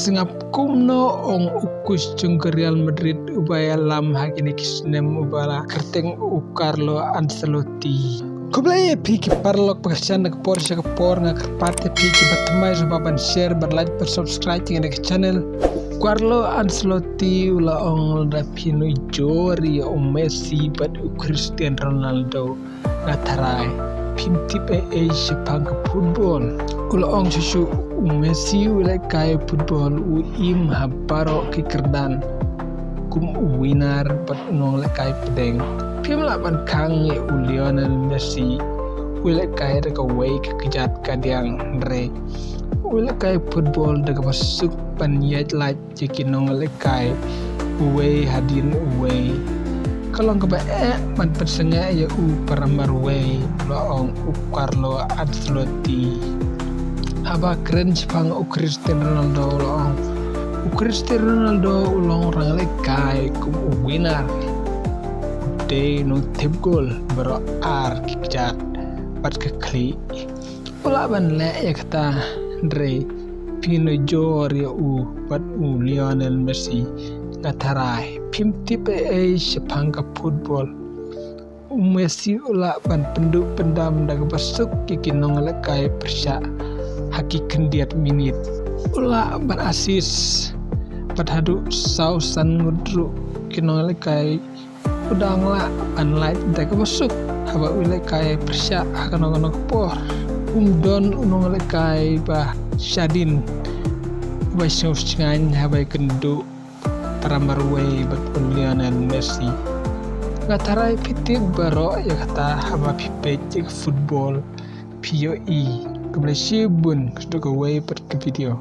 singap kumno ong ukus jung ke Real Madrid ubaya lam hakini kisnem ubala kerteng Carlo Ancelotti. Kublai piki parlok pagasian ke Porsche ke por ngakerpate piki batemai baban share berlike bersubscribe dengan channel Carlo Ancelotti ula ong rapino jori Messi bad Cristiano Ronaldo ngatarai pimtip Jepang ke football ula ong susu Messi ula kaya football im habaro kikerdan kum winar bad nong kaya pedeng pim laban kange Lionel Messi ula kaya daga way kekejat kadiang re ula kaya football daga masuk panyat laj jeki nong kaya way hadin way kalau ke man persenga ya parambar way loong Carlo Ancelotti aba keren Jepang Cristiano Ronaldo loong Cristiano Ronaldo ulong orang lekai kum winner de no tip goal bero ar kikjat pat kekli ula ban le ya kata Andre pino jor ya pat Lionel Messi ngatarai pim tipe Jepang ke football Messi ula ban penduk pendam daga basuk kiki nong lekai persya haki kendiat minit ula ban asis padhadu sausan ngudru kinong lekai udang la ban light daga basuk haba lekai persya hakanong por don unong lekai bah syadin ba saus ngan haba kendu parambar way bat Lionel Messi ngatarai pitik baro ya kata haba pipecik football POE kebelah sibun kesuka way per video.